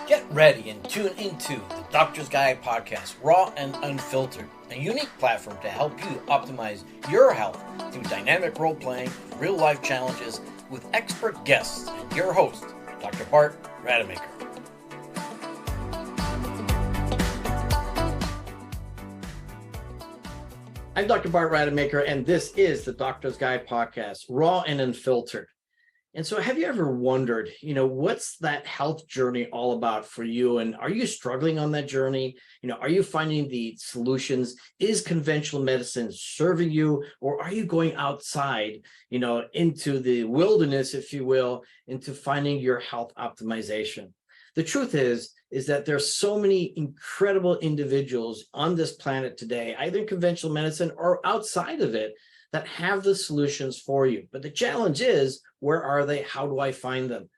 Get ready and tune into the Doctor's Guide podcast, Raw and Unfiltered, a unique platform to help you optimize your health through dynamic role playing, real life challenges with expert guests and your host, Dr. Bart Rademaker. I'm Dr. Bart Rademaker, and this is the Doctor's Guide podcast, Raw and Unfiltered. And so have you ever wondered, what's that health journey all about for you? And are you struggling on that journey? Are you finding the solutions? Is conventional medicine serving you? Or are you going outside, into the wilderness, if you will, into finding your health optimization? The truth is that there's so many incredible individuals on this planet today, either in conventional medicine or outside of it, that have the solutions for you. But the challenge is, where are they? How do I find them?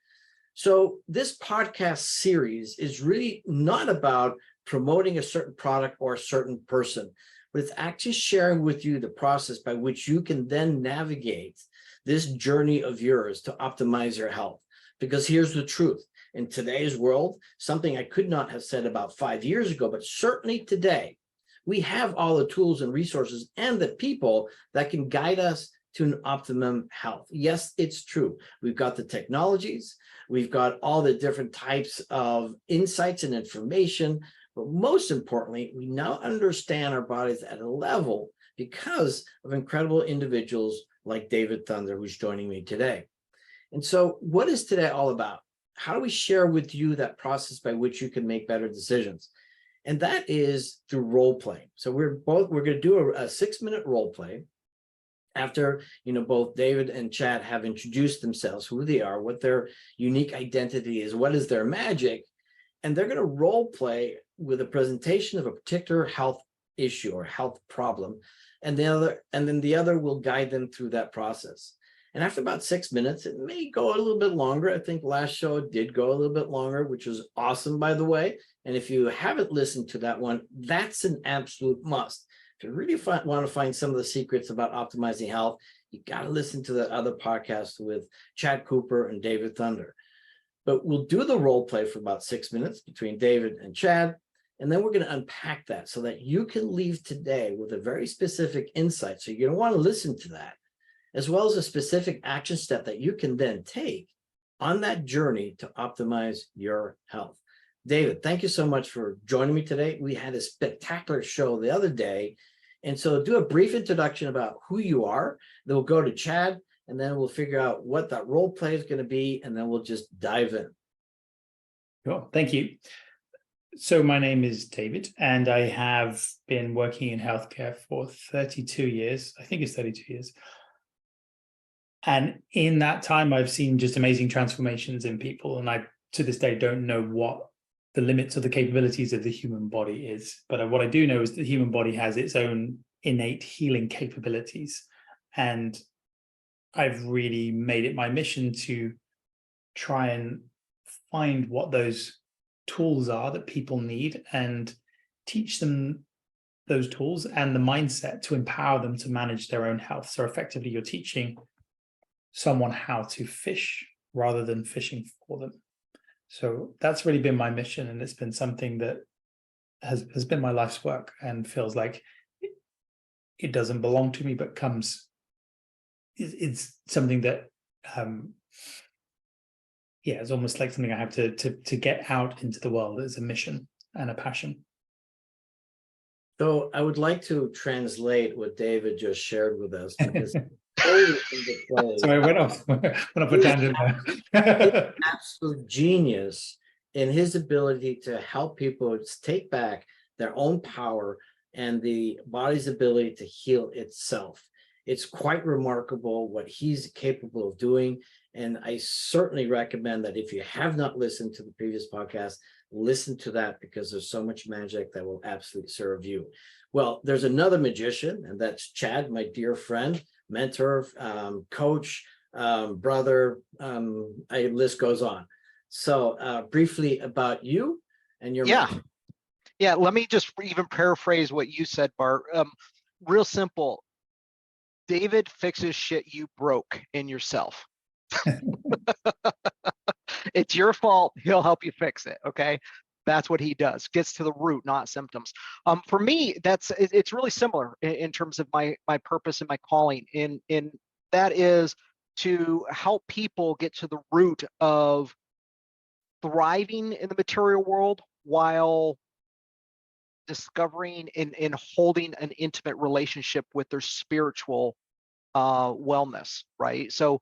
So this podcast series is really not about promoting a certain product or a certain person, but it's actually sharing with you the process by which you can then navigate this journey of yours to optimize your health. Because here's the truth. In today's world, something I could not have said about 5 years ago, but certainly today, we have all the tools and resources and the people that can guide us to an optimum health. Yes, it's true. We've got the technologies, we've got all the different types of insights and information, but most importantly, we now understand our bodies at a level because of incredible individuals like David Thunder, who's joining me today. And so what is today all about? How do we share with you that process by which you can make better decisions? And that is through role play. So we're going to do a 6-minute role play after, both David and Chad have introduced themselves, who they are, what their unique identity is, what is their magic. And they're going to role play with a presentation of a particular health issue or health problem. And then the other will guide them through that process. And after about 6 minutes, it may go a little bit longer. I think last show did go a little bit longer, which was awesome, by the way. And if you haven't listened to that one, that's an absolute must. If you really want to find some of the secrets about optimizing health, you got to listen to that other podcast with Chad Cooper and David Thunder. But we'll do the role play for about 6 minutes between David and Chad. And then we're going to unpack that so that you can leave today with a very specific insight. So you're going to want to listen to that, as well as a specific action step that you can then take on that journey to optimize your health. David, thank you so much for joining me today. We had a spectacular show the other day. And so do a brief introduction about who you are. Then we'll go to Chad, and then we'll figure out what that role play is going to be, and then we'll just dive in. Cool. Thank you. So my name is David, and I have been working in healthcare for 32 years. I think it's 32 years. And in that time, I've seen just amazing transformations in people. And I, to this day, don't know what the limits of the capabilities of the human body is. But what I do know is the human body has its own innate healing capabilities. And I've really made it my mission to try and find what those tools are that people need and teach them those tools and the mindset to empower them to manage their own health. So effectively, you're teaching someone how to fish rather than fishing for them. So that's really been my mission, and it's been something that has been my life's work and feels like it doesn't belong to me, but it's something that it's almost like something I have to get out into the world as a mission and a passion. So I would like to translate what David just shared with us, because so I went off a tangent there. Absolute genius in his ability to help people take back their own power and the body's ability to heal itself. It's quite remarkable what he's capable of doing. And I certainly recommend that if you have not listened to the previous podcast, listen to that, because there's so much magic that will absolutely serve you. Well, there's another magician, and that's Chad, my dear friend, mentor, coach, brother, a list goes on. So briefly about you and your mentor. Yeah, let me just even paraphrase what you said, Bart. Real simple. David fixes shit you broke in yourself. It's your fault. He'll help you fix it. Okay. That's what he does. Gets to the root, not symptoms. For me, it's really similar in terms of my purpose and my calling. In that is to help people get to the root of thriving in the material world while discovering and holding an intimate relationship with their spiritual wellness, right? So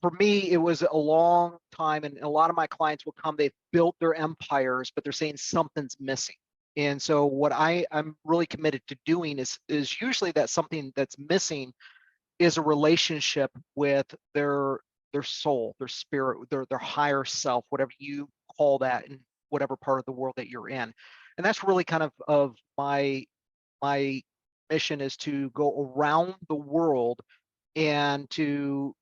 for me, it was a long time, and a lot of my clients will come, they've built their empires, but they're saying something's missing. And so what I'm really committed to doing is usually that something that's missing is a relationship with their soul, their spirit, their higher self, whatever you call that in whatever part of the world that you're in. And that's really kind of my mission, is to go around the world and to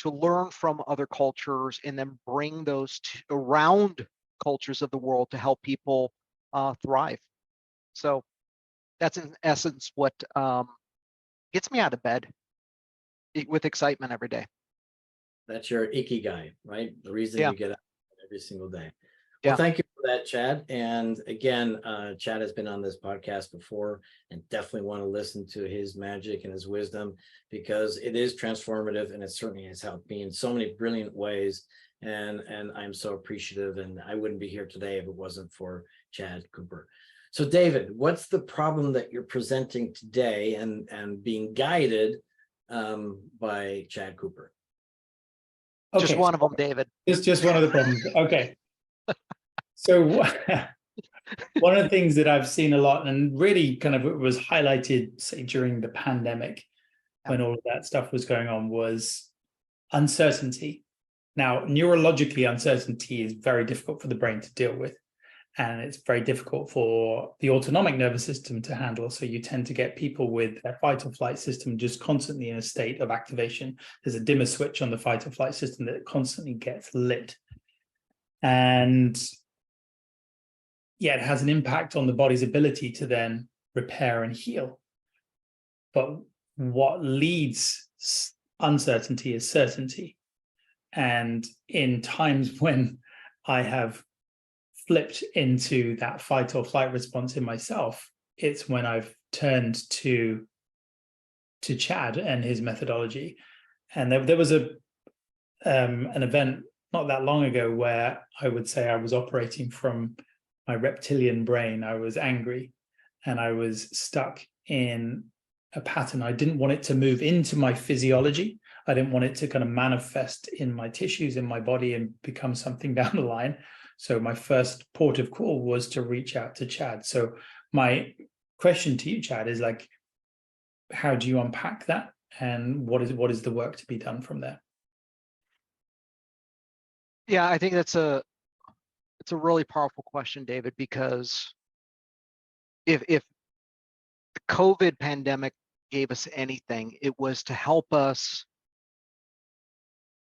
learn from other cultures and then bring those around cultures of the world to help people thrive. So that's in essence what gets me out of bed with excitement every day. That's your ikigai, right? The reason Yeah. you get up every single day. Yeah. Well, thank you for that, Chad. And again, Chad has been on this podcast before, and definitely want to listen to his magic and his wisdom, because it is transformative, and it certainly has helped me in so many brilliant ways. And I'm so appreciative, and I wouldn't be here today if it wasn't for Chad Cooper. So David, what's the problem that you're presenting today and being guided by Chad Cooper? Okay, Just one of them, David. It's just one of the problems. Okay. So one of the things that I've seen a lot, and really kind of was highlighted, say, during the pandemic, when all of that stuff was going on, was uncertainty. Now, neurologically, uncertainty is very difficult for the brain to deal with, and it's very difficult for the autonomic nervous system to handle. So you tend to get people with their fight or flight system just constantly in a state of activation. There's a dimmer switch on the fight or flight system that constantly gets lit. And yeah, it has an impact on the body's ability to then repair and heal. But what leads uncertainty is certainty. And in times when I have flipped into that fight or flight response in myself, it's when I've turned to Chad and his methodology. And there was an event not that long ago where I would say I was operating from my reptilian brain. I was angry and I was stuck in a pattern. I didn't want it to move into my physiology. I didn't want it to kind of manifest in my tissues, in my body, and become something down the line. So my first port of call was to reach out to Chad. So my question to you, Chad, is like, how do you unpack that? And what is the work to be done from there? Yeah, I think it's a really powerful question, David, because if the COVID pandemic gave us anything, it was to help us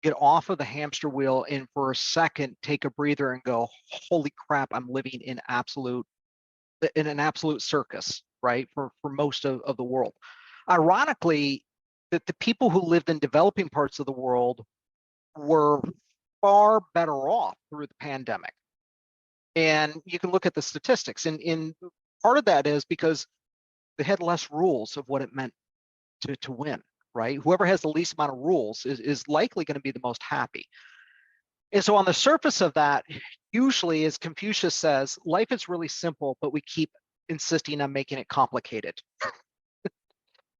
get off of the hamster wheel and for a second take a breather and go, holy crap, I'm living in an absolute circus, right? For most of the world. Ironically, that the people who lived in developing parts of the world were far better off through the pandemic. And you can look at the statistics, and part of that is because they had less rules of what it meant to win, right? Whoever has the least amount of rules is likely going to be the most happy. And so on the surface of that, usually, as Confucius says, life is really simple, but we keep insisting on making it complicated.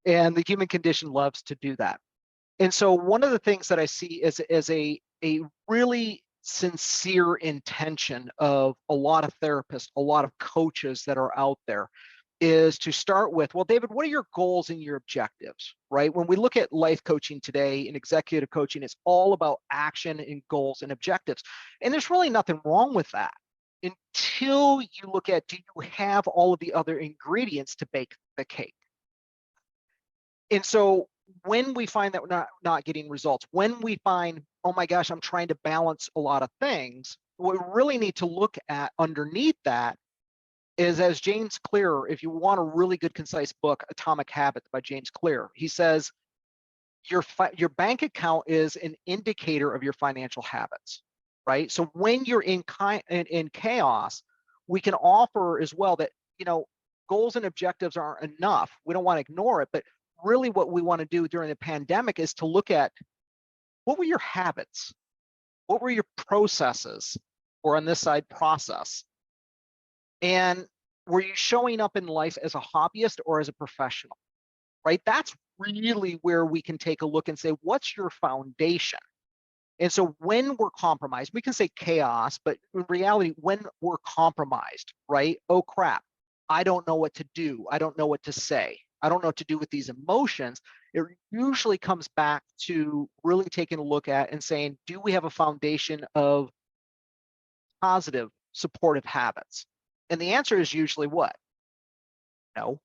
And the human condition loves to do that. And so one of the things that I see is a really sincere intention of a lot of therapists, a lot of coaches that are out there, is to start with, well, David, what are your goals and your objectives, right? When we look at life coaching today and executive coaching, it's all about action and goals and objectives. And there's really nothing wrong with that until you look at, do you have all of the other ingredients to bake the cake? And so when we find that we're not getting results, when we find, oh my gosh, I'm trying to balance a lot of things, what we really need to look at underneath that is, as James Clear, if you want a really good, concise book, Atomic Habits by James Clear, he says, your bank account is an indicator of your financial habits. right? So when you're in chaos, we can offer as well that, goals and objectives aren't enough. We don't want to ignore it, but really what we want to do during the pandemic is to look at what were your habits? What were your processes? Or on this side, process. And were you showing up in life as a hobbyist or as a professional, right? That's really where we can take a look and say, what's your foundation? And so when we're compromised, we can say chaos, but in reality, when we're compromised, right? Oh crap, I don't know what to do. I don't know what to say. I don't know what to do with these emotions. It usually comes back to really taking a look at and saying, do we have a foundation of positive, supportive habits? And the answer is usually what? No.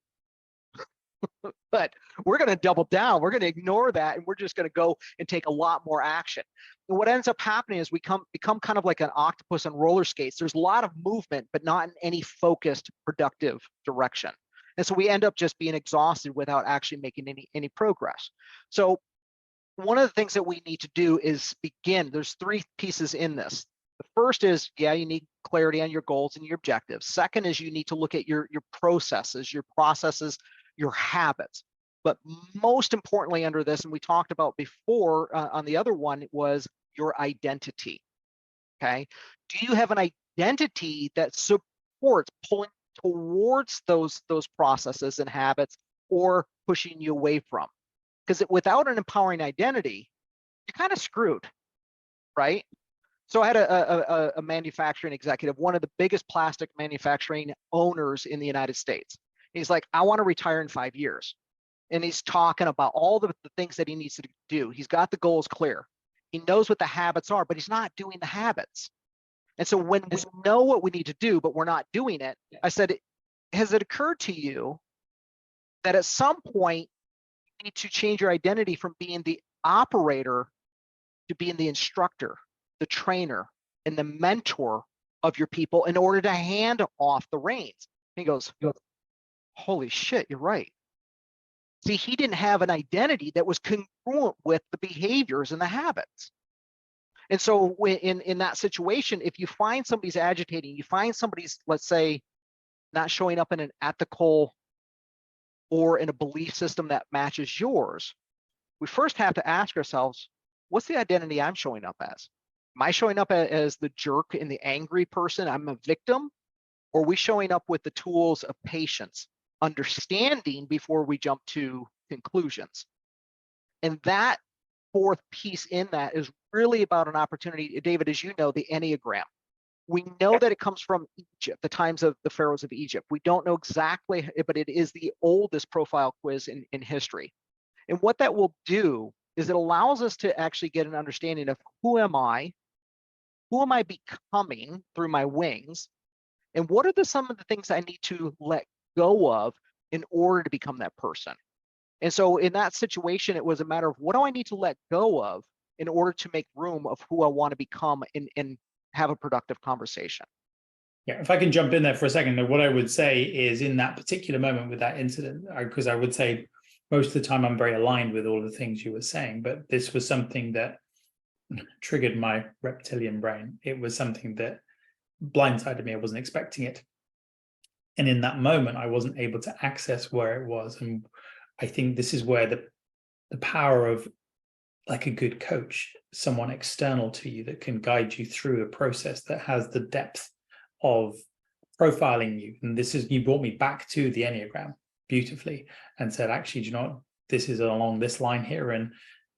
But we're going to double down. We're going to ignore that, and we're just going to go and take a lot more action. And what ends up happening is we become kind of like an octopus on roller skates. There's a lot of movement, but not in any focused, productive direction. And so we end up just being exhausted without actually making any progress. So one of the things that we need to do is begin. There's three pieces in this. The first is, yeah, you need clarity on your goals and your objectives. Second is you need to look at your processes, your habits. But most importantly under this, and we talked about before on the other one, was your identity, okay? Do you have an identity that supports pulling towards those processes and habits or pushing you away from? Because without an empowering identity, you're kind of screwed, right? So I had a manufacturing executive, one of the biggest plastic manufacturing owners in the United States. He's like, I want to retire in 5 years. And he's talking about all the things that he needs to do. He's got the goals clear. He knows what the habits are, but he's not doing the habits. And so when we know what we need to do, but we're not doing it, I said, has it occurred to you that at some point you need to change your identity from being the operator to being the instructor, the trainer, and the mentor of your people in order to hand off the reins? He goes, holy shit, you're right. See, he didn't have an identity that was congruent with the behaviors and the habits. And so in that situation, if you find somebody's agitating, you find somebody's, let's say, not showing up in an ethical or in a belief system that matches yours, we first have to ask ourselves, what's the identity I'm showing up as? Am I showing up as the jerk and the angry person? I'm a victim? Or are we showing up with the tools of patience, understanding before we jump to conclusions? And that fourth piece in that is really about an opportunity. David, as you know, the Enneagram. We know that it comes from Egypt, the times of the pharaohs of Egypt. We don't know exactly, but it is the oldest profile quiz in history. And what that will do is it allows us to actually get an understanding of who am I becoming through my wings, and what are some of the things I need to let go of in order to become that person. And so in that situation, it was a matter of what do I need to let go of in order to make room of who I want to become and have a productive conversation. Yeah, if I can jump in there for a second, what I would say is in that particular moment with that incident, because I would say most of the time I'm very aligned with all the things you were saying, but this was something that triggered my reptilian brain. It was something that blindsided me. I wasn't expecting it. And in that moment, I wasn't able to access where it was. And I think this is where the power of like a good coach, someone external to you that can guide you through a process that has the depth of profiling you. And this is, you brought me back to the Enneagram beautifully and said, actually, do you know what? This is along this line here. And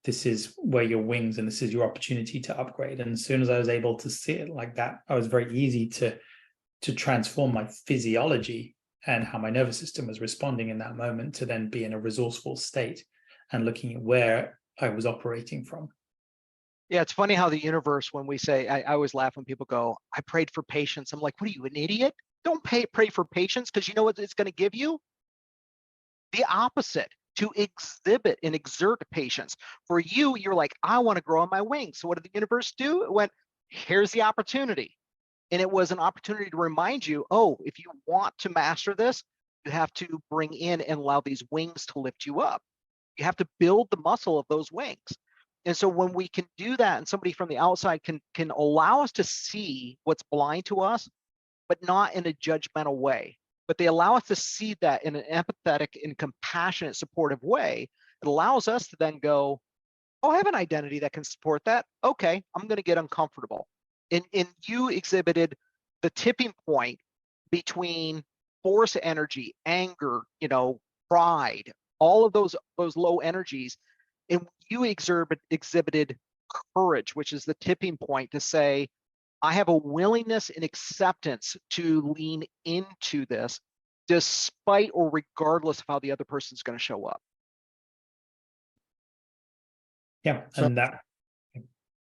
this is where your wings, and this is your opportunity to upgrade. And as soon as I was able to see it like that, I was very easy to transform my physiology and how my nervous system was responding in that moment to then be in a resourceful state and looking at where I was operating from. Yeah, it's funny how the universe, when we say, I always laugh when people go, I prayed for patience. I'm like, what are you, an idiot? Don't pray for patience, because you know what it's going to give you? The opposite, to exhibit and exert patience. For you, you're like, I want to grow on my wings. So what did the universe do? It went, here's the opportunity. And it was an opportunity to remind you, oh, if you want to master this, you have to bring in and allow these wings to lift you up. You have to build the muscle of those wings. And so when we can do that, and somebody from the outside can allow us to see what's blind to us, but not in a judgmental way, but they allow us to see that in an empathetic and compassionate, supportive way, it allows us to then go, oh, I have an identity that can support that. Okay, I'm going to get uncomfortable. And you exhibited the tipping point between force energy, anger, pride, all of those low energies. And you exhibited courage, which is the tipping point to say, I have a willingness and acceptance to lean into this despite or regardless of how the other person's going to show up. Yeah, So- and that.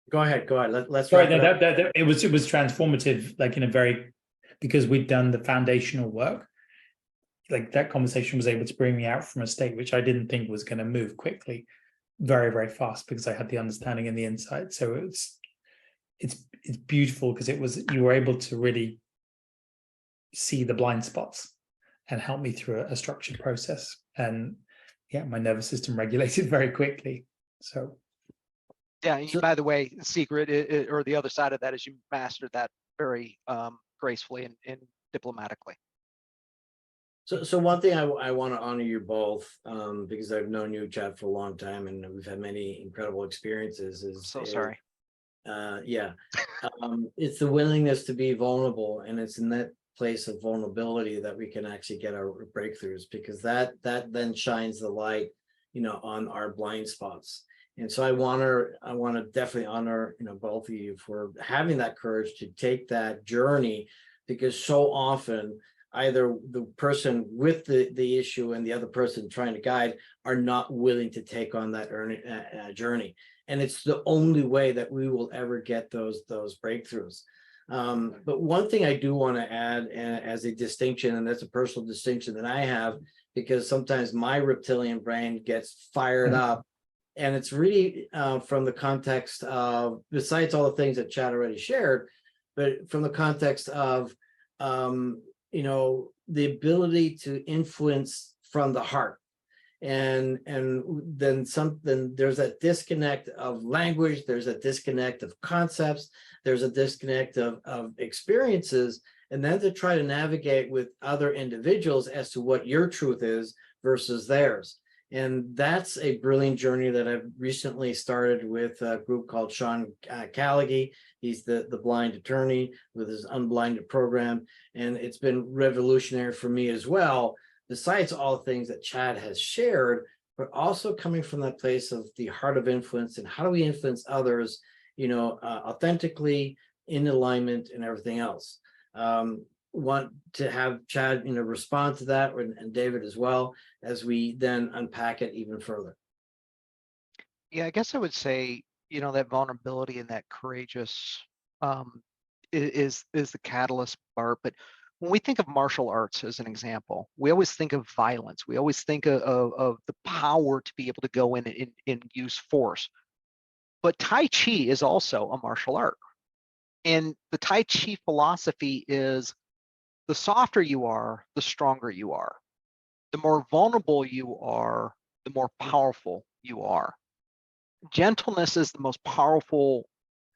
Go ahead. Let's Sorry, wrap no, it up. it was transformative, like in a very, because we'd done the foundational work. Like that conversation was able to bring me out from a state which I didn't think was going to move quickly, very, very fast, because I had the understanding and the insight. So it's beautiful because you were able to really see the blind spots and help me through a structured process. And yeah, my nervous system regulated very quickly. So yeah, and by the way, the secret or the other side of that is you mastered that very gracefully and diplomatically. So one thing I want to honor you both, because I've known you, Chad, for a long time, and we've had many incredible experiences. Sorry. It's the willingness to be vulnerable, and it's in that place of vulnerability that we can actually get our breakthroughs, because that then shines the light, on our blind spots. And so I want to definitely honor, both of you for having that courage to take that journey, because so often either the person with the issue and the other person trying to guide are not willing to take on that journey. And it's the only way that we will ever get those breakthroughs. But one thing I do want to add as a distinction, and that's a personal distinction that I have, because sometimes my reptilian brain gets fired up. And it's really from the context of, besides all the things that Chad already shared, but from the context of, the ability to influence from the heart. And then there's that disconnect of language, there's a disconnect of concepts, there's a disconnect of experiences, and then to try to navigate with other individuals as to what your truth is versus theirs. And that's a brilliant journey that I've recently started with a group called Sean Callaghy. He's the blind attorney with his Unblinded program. And it's been revolutionary for me as well, besides all things that Chad has shared, but also coming from that place of the heart of influence and how do we influence others, authentically, in alignment, and everything else. Want to have Chad, respond to that, and David as well, as we then unpack it even further. Yeah, I guess I would say, that vulnerability and that courageous is the catalyst part. But when we think of martial arts as an example, we always think of violence. We always think of the power to be able to go in and use force. But Tai Chi is also a martial art. And the Tai Chi philosophy is, the softer you are, the stronger you are. The more vulnerable you are, the more powerful you are. Gentleness is the most powerful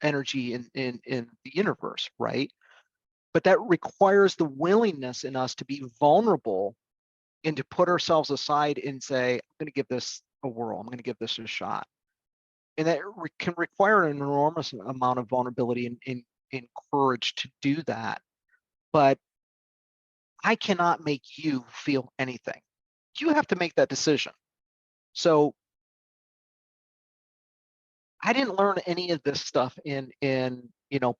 energy in the universe, right? But that requires the willingness in us to be vulnerable and to put ourselves aside and say, I'm going to give this a whirl. I'm going to give this a shot. And that can require an enormous amount of vulnerability and courage to do that. But I cannot make you feel anything. You have to make that decision. So I didn't learn any of this stuff in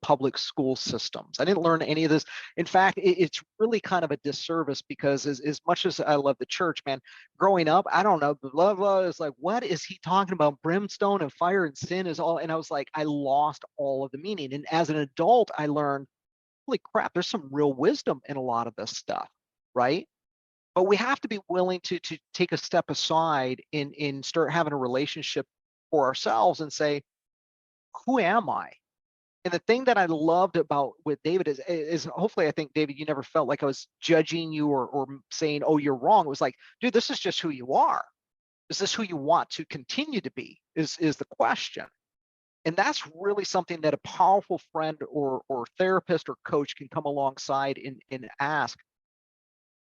public school systems. I didn't learn any of this. In fact, it's really kind of a disservice, because as much as I love the church, man, growing up, I don't know, blah, blah, is like, what is he talking about? Brimstone and fire and sin is all. And I was like, I lost all of the meaning. And as an adult, I learned, holy crap, there's some real wisdom in a lot of this stuff, right? But we have to be willing to take a step aside and start having a relationship for ourselves and say, who am I? And the thing that I loved about with David is hopefully, I think, David, you never felt like I was judging you or saying, oh, you're wrong. It was like, dude, this is just who you are. Is this who you want to continue to be? Is the question. And that's really something that a powerful friend or therapist or coach can come alongside and ask,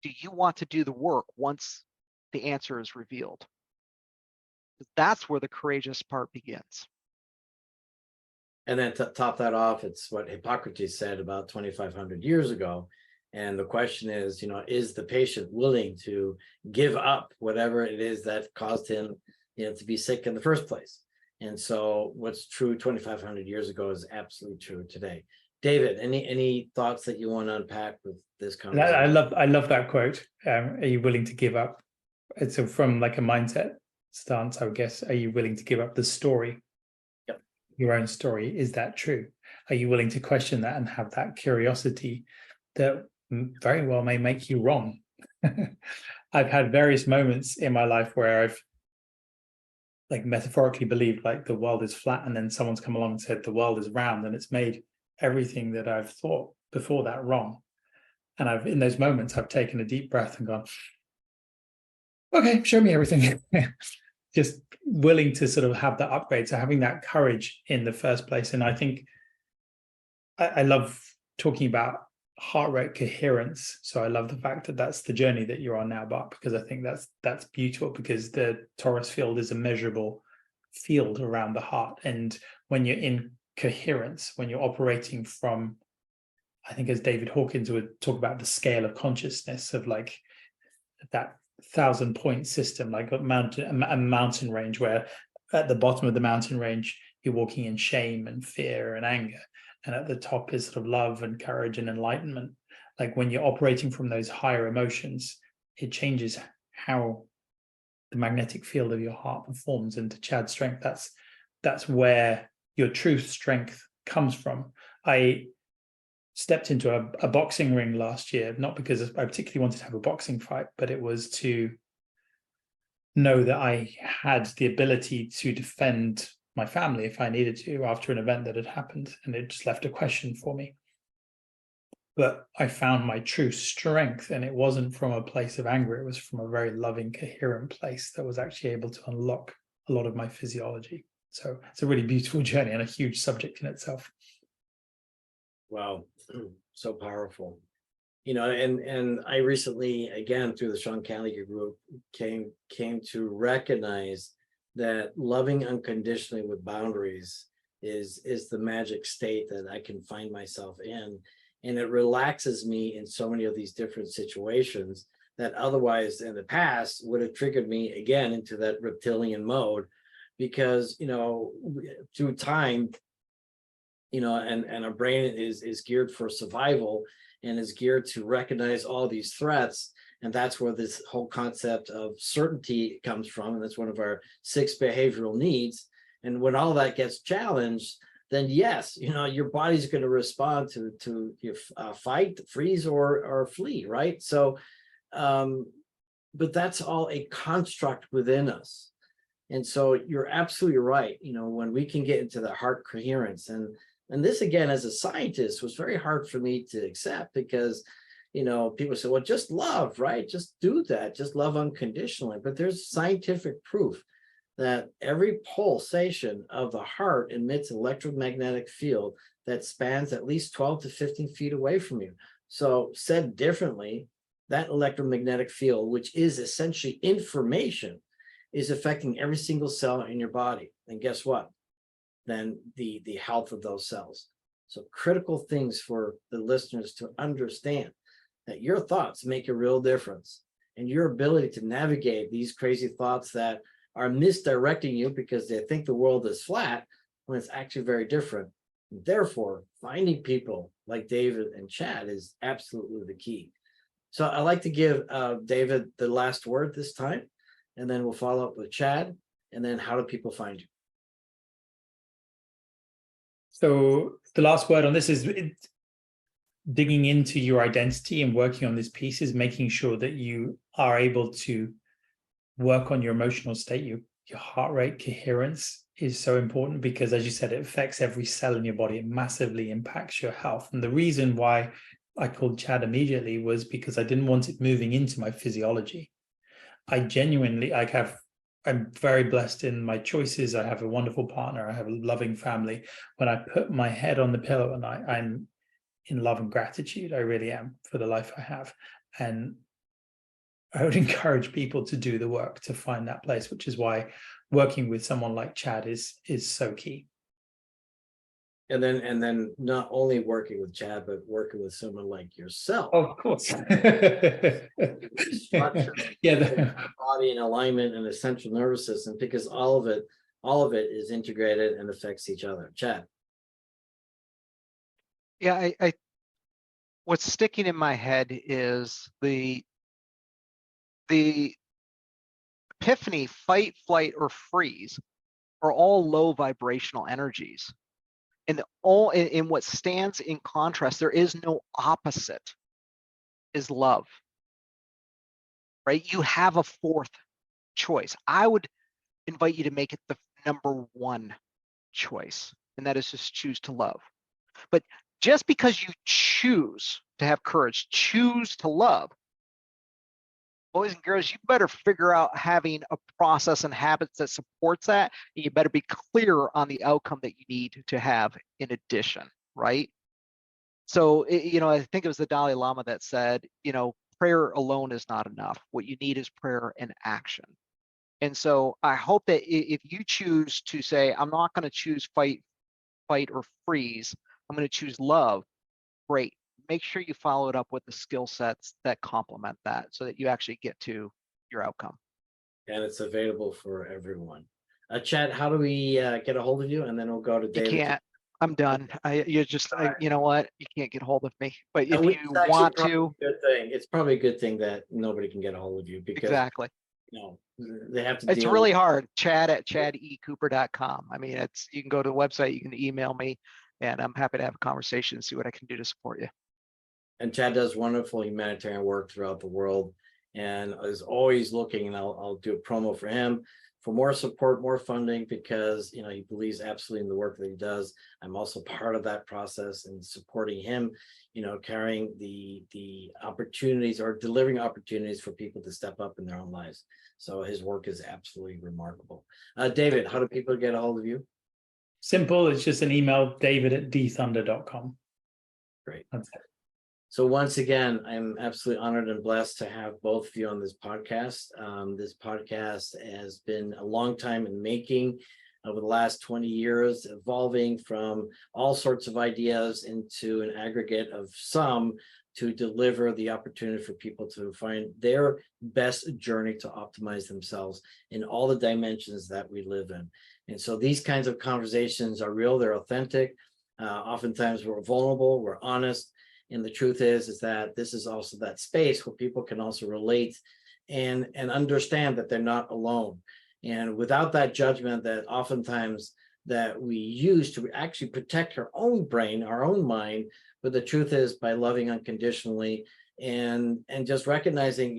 do you want to do the work once the answer is revealed? That's where the courageous part begins. And then to top that off, it's what Hippocrates said about 2,500 years ago. And the question is, is the patient willing to give up whatever it is that caused him, to be sick in the first place? And so what's true 2,500 years ago is absolutely true today. David, any thoughts that you want to unpack with this conversation? I love that quote. Are you willing to give up? And so from like a mindset stance, I would guess, are you willing to give up the story? Yep. Your own story? Is that true? Are you willing to question that and have that curiosity that very well may make you wrong? I've had various moments in my life where I've like metaphorically believed like the world is flat, and then someone's come along and said the world is round, and it's made everything that I've thought before that wrong. And in those moments, I've taken a deep breath and gone, okay, show me everything. Just willing to sort of have that upgrade. So having that courage in the first place. And I think I love talking about heart rate coherence. So I love the fact that that's the journey that you're on now, Bart, because I think that's beautiful, because the torus field is a measurable field around the heart. And when you're in coherence, when you're operating from, I think as David Hawkins would talk about, the scale of consciousness of like that 1,000-point system, like a mountain range, where at the bottom of the mountain range, you're walking in shame and fear and anger. And at the top is sort of love and courage and enlightenment. Like when you're operating from those higher emotions, it changes how the magnetic field of your heart performs. And to Chad's strength, that's where your true strength comes from. I stepped into a boxing ring last year, not because I particularly wanted to have a boxing fight, but it was to know that I had the ability to defend my family if I needed to after an event that had happened, and it just left a question for me. But I found my true strength, and it wasn't from a place of anger. It was from a very loving, coherent place that was actually able to unlock a lot of my physiology. So it's a really beautiful journey and a huge subject in itself. Wow, so powerful. And I recently, again, through the Sean Callagher group, came to recognize that loving unconditionally with boundaries is the magic state that I can find myself in. And it relaxes me in so many of these different situations that otherwise in the past would have triggered me again into that reptilian mode, because, through time, and our brain is geared for survival and is geared to recognize all these threats. And that's where this whole concept of certainty comes from. And that's one of our 6 behavioral needs. And when all that gets challenged, then yes, your body's going to respond to your fight, freeze, or flee, right? So, but that's all a construct within us. And so you're absolutely right. When we can get into the heart coherence, and this, again, as a scientist, was very hard for me to accept, because, people say, well, just love, right? Just do that. Just love unconditionally. But there's scientific proof that every pulsation of the heart emits an electromagnetic field that spans at least 12 to 15 feet away from you. So said differently, that electromagnetic field, which is essentially information, is affecting every single cell in your body. And guess what? Then the health of those cells. So critical things for the listeners to understand, that your thoughts make a real difference, and your ability to navigate these crazy thoughts that are misdirecting you because they think the world is flat when it's actually very different. Therefore, finding people like David and Chad is absolutely the key. So I'd like to give David the last word this time, and then we'll follow up with Chad, and then how do people find you? So the last word on this is digging into your identity and working on this piece, is making sure that you are able to work on your emotional state. Your heart rate coherence is so important, because, as you said, it affects every cell in your body. It massively impacts your health. And the reason why I called Chad immediately was because I didn't want it moving into my physiology. I genuinely, have I'm very blessed in my choices. I have a wonderful partner. I have a loving family. When I put my head on the pillow at night, I'm in love and gratitude. I really am for the life I have. And I would encourage people to do the work to find that place, which is why working with someone like Chad is so key. And then not only working with Chad, but working with someone like yourself. Of course. Structure, Yeah. body in alignment and the central nervous system, because all of it is integrated and affects each other. Chad. Yeah, I what's sticking in my head is the epiphany, fight, flight, or freeze are all low vibrational energies. And all in what stands in contrast, there is no opposite, is love. Right? You have a fourth choice. I would invite you to make it the number one choice, and that is just choose to love. But just because you choose to have courage, choose to love, boys and girls, you better figure out having a process and habits that supports that, and you better be clear on the outcome that you need to have in addition, right? So, I think it was the Dalai Lama that said, prayer alone is not enough. What you need is prayer and action. And so I hope that if you choose to say, I'm not going to choose fight, or freeze, I'm going to choose love, great. Make sure you follow it up with the skill sets that complement that so that you actually get to your outcome. And it's available for everyone. Chad, how do we get a hold of you? And then we'll go to David. You can't. I'm done. You know what? You can't get a hold of me. But if you It's want to, good thing. It's probably a good thing that nobody can get a hold of you because exactly. They have to. It's really hard. Chad@chadecooper.com. I mean, you can go to the website, you can email me, and I'm happy to have a conversation and see what I can do to support you. And Chad does wonderful humanitarian work throughout the world and is always looking, and I'll do a promo for him for more support, more funding, because he believes absolutely in the work that he does. I'm also part of that process and supporting him, carrying the opportunities or delivering opportunities for people to step up in their own lives. So his work is absolutely remarkable. David, how do people get a hold of you? Simple. It's just an email, david@dthunder.com. Great. That's it. So once again, I'm absolutely honored and blessed to have both of you on this podcast. This podcast has been a long time in making, over the last 20 years, evolving from all sorts of ideas into an aggregate of some to deliver the opportunity for people to find their best journey to optimize themselves in all the dimensions that we live in. And so these kinds of conversations are real, they're authentic. Oftentimes we're vulnerable, we're honest. And the truth is that this is also that space where people can also relate and understand that they're not alone. And without that judgment that oftentimes that we use to actually protect our own brain, our own mind. But the truth is, by loving unconditionally and just recognizing,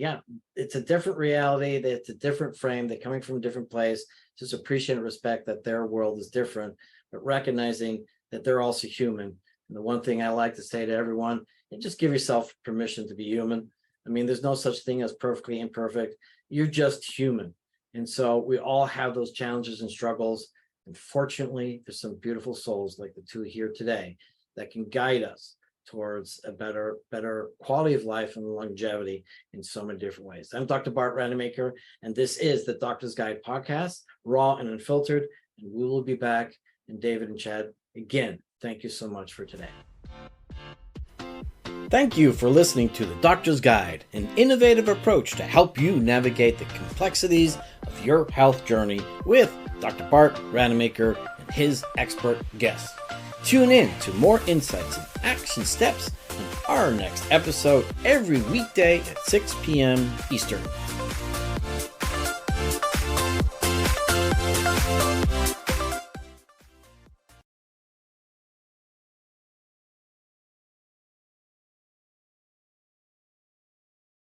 it's a different reality, that it's a different frame, they're coming from a different place, just appreciate and respect that their world is different, but recognizing that they're also human. And the one thing I like to say to everyone, just give yourself permission to be human. I mean, there's no such thing as perfectly imperfect. You're just human. And so we all have those challenges and struggles. And fortunately, there's some beautiful souls like the two here today that can guide us towards a better quality of life and longevity in so many different ways. I'm Dr. Bart Rademaker, and this is the Doctor's Guide podcast, raw and unfiltered. And we will be back. And David and Chad, again, thank you so much for today. Thank you for listening to The Doctor's Guide, an innovative approach to help you navigate the complexities of your health journey with Dr. Bart Rademaker and his expert guests. Tune in to more insights and action steps in our next episode every weekday at 6 p.m. Eastern.